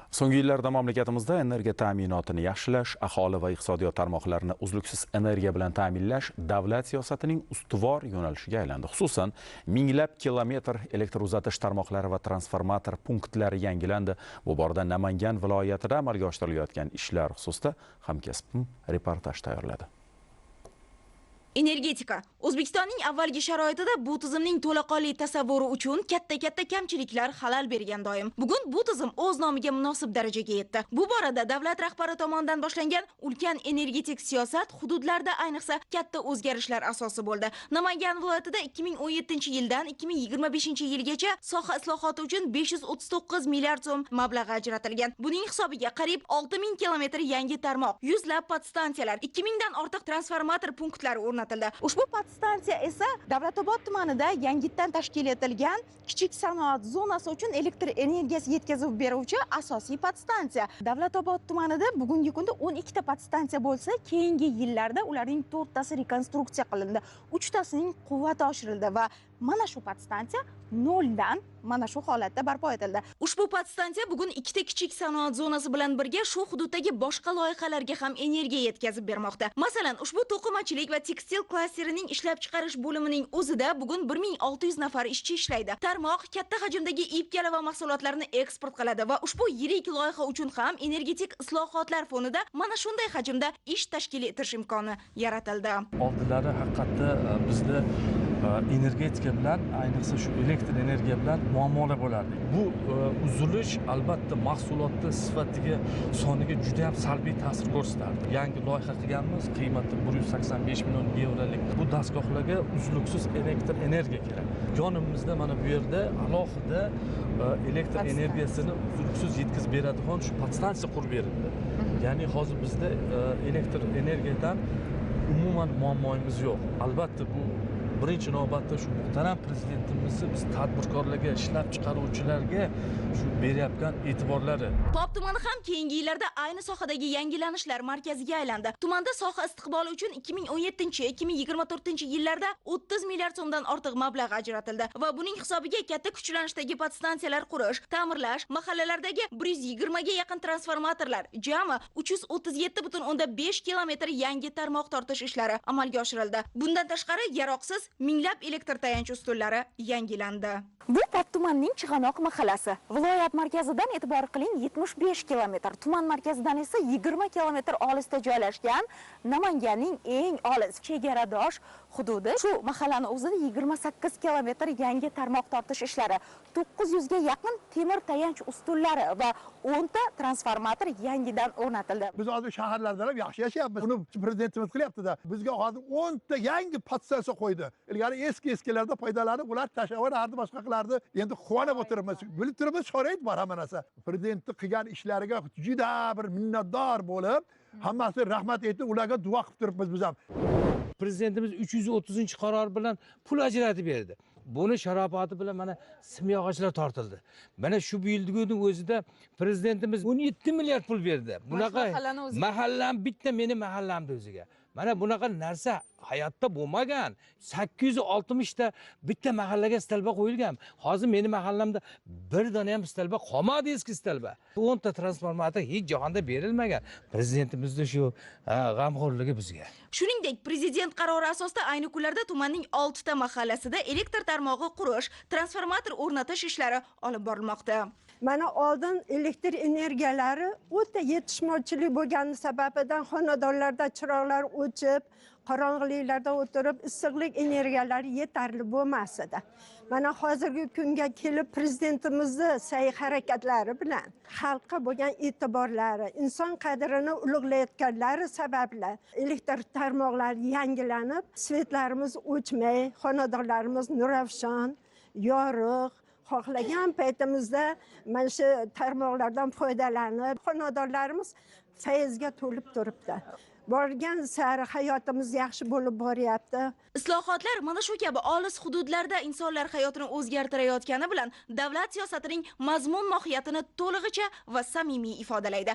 So'nggi yillarda mamlakatimizda energiya ta'minotini yaxshilash, aholi va iqtisodiyot tarmoqlarini uzluksiz energiya bilan ta'minlash davlat siyosatining ustuvor yo'nalishiga aylandi. Xususan, minglab kilometr elektr uzatish tarmoqlari va transformator punktlari yangilandi. Bu borada Namangan viloyatida amalga oshirilayotgan ishlar xususida hamkasbim reportaj tayyorladi. Energetika. O'zbekistonning avvalgi sharoitida bu tizimning to'laqonli tasavvuri uchun katta kamchiliklar xalal bergan doim. Bugun bu tizim o'z nomiga munosib darajaga yetdi. Bu borada davlat rahbari tomonidan boshlangan ulkan energetik siyosat hududlarda ayniqsa katta o'zgarishlar asosi bo'ldi. Namangan viloyatida 2017-yildan 2025-yilgacha soha islohoti uchun 539 milliard so'm mablag' ajratilgan. Buning hisobiga qariyb 6000 kilometr yangi tarmoq, 100 lab podstansiyalar, 2000 dan ortiq transformator punktlari o'rnatildi. Ushbu podstansiya esa Davlatobod tumanida yangitdan tashkil etilgan kichik sanoat zonasi uchun elektr energiyasi yetkazib beruvchi asosiy podstansiya. Davlatobod tumanida bugungi kunda 12 ta podstansiya bo'lsa, keyingi yillarda ularning 4 tasi rekonstruksiya qilindi, 3 tasining quvvati oshirildi va mana shu podstansiya noldan mana shu holatda barpo etildi. Ushbu podstansiya bugun ikkita kichik sanoat zonasi bilan birga shu hududdagi boshqa loyihalarga ham energiya yetkazib bermoqda. Masalan, ushbu to'qimachilik va tekstil klasterining ishlab chiqarish bo'limining o'zida bugun 1600 nafar ishchi ishlaydi. Tarmoq katta hajmdagi ip-kala va mahsulotlarni eksport qiladi va ushbu yirik loyiha uchun ham energetik islohotlar fonida mana shunday hajmda ish tashkil etish imkoni yaratildi. Oldilari haqiqatda bizda energetika bilan, ayniqsa shu elektr energiya bilan muammolar bo'lardi. Bu uzilish albatta mahsulotning sifatiga, soniga juda ham salbiy ta'sir ko'rsatardi. Yangi loyiha qilganmiz, qiymati 185 million yevrolik. Bu dastgohlarga uzluksiz elektr energiya kerak. Yonimizda mana bu yerda alohida elektr energiyasini uzluksiz yetkazib beradigan shu podstansiya qurib berildi. Ya'ni hozir bizda elektr energiyadan umuman muammoimiz yo'q. Albatta bu birinchi navbatda shu muhtaram prezidentimizni biz tadbirkorlarga, ishlab chiqaruvchilarga shu beryapgan e'tiborlari. Top tumani ham keyingi yillarda ayni sohadagi yangilanishlar markaziga aylandi. Tumanda soha istiqboli uchun 2017-2024-yillarda 30 milliard so'mdan ortiq mablag' ajratildi va buning hisobiga katta kuchlanishdagi podstansiyalar qurish, ta'mirlash, mahallalardagi 120 ga yaqin transformatorlar, jami 337,5 kilometr yangi tarmoq tortish ishlari amalga oshirildi. Bundan tashqari yaroqsiz minglab elektr tayanch ustunlari yangilandi. Bu Pop tumanining Chig'anoq mahallasi. Viloyat markazidan e'tibor qiling 75 kilometr, tuman markazidan esa 20 kilometr olisda joylashgan Namanganning eng olis chegaradosh hududi. Shu mahallani o'zida 28 kilometr yangi tarmoq tortish ishlari, 900 ga yaqin temir tayanch ustunlari va 10 ta transformator yangidan o'rnatildi. Biz hozir shaharlarda ham yaxshi yashayapmiz. Buni prezidentimiz qilyapti-da. Bizga hozir 10 ta yangi podstansiya qo'ydi. Ilgari eskilarda foydalanib, ular tashlavardi, boshqa qilardi. Endi quvonib o'tiribmiz. Bilib turibmiz, sharoit bor hamma narsa. Prezidentning qilgan ishlariga juda bir minnatdor bo'lib, hammasi rahmat aytib, ularga duo qilib turibmiz biz ham. Prezidentimiz 330-qaror bilan pul ajratib berdi. Buni sharofati bilan mana simyog'ochlar tortildi. Mana shu yilning o'zida prezidentimiz 17 milliard pul berdi. Bunaqa mahallam bitta meni mahallamda o'ziga. Mana bunaqa narsa hayotda bo'lmagan. 860 ta bitta mahallaga istalba qo'yilgan. Hozir meni mahallamda bir dona ham istalba qolmadi, eski istalba. 10 ta transformator hech jahonda berilmagan. Prezidentimizning shu g'amxo'rligi bizga. Shuningdek, prezident qarori asosida ayni kunlarda tumanning 6 ta mahallasida elektr tarmog'i qurish, transformator o'rnatish ishlari olib borilmoqda. Mana oldin elektr energiyalari o'ta yetishmovchilik bo'lgani sababidan xonadonlarda chiroqlar o'chib, qorong'iliklarda o'tirib issiqlik energiyalari yetarli bo'lmas edi. Mana hozirgi kunga kelib prezidentimizning sa'y harakatlari bilan xalqqa bo'lgan e'tiborlari, inson qadrini ulug'layotganlari sababli elektr tarmoqlari yangilanib, svetlarimiz o'chmay, xonadonlarimiz nurafshon, yorug', xohlagan paytimizda mana shu tarmoqlardan foydalanib, xonadonlarimiz fayzga to'lib turibdi. Borgan sari hayotimiz yaxshi bo'lib boryapti. Islohotlar mana shu kabi olis hududlarda insonlar hayotini o'zgartirayotgani bilan davlat siyosatining mazmun mohiyatini to'lig'icha va samimiy ifodalaydi.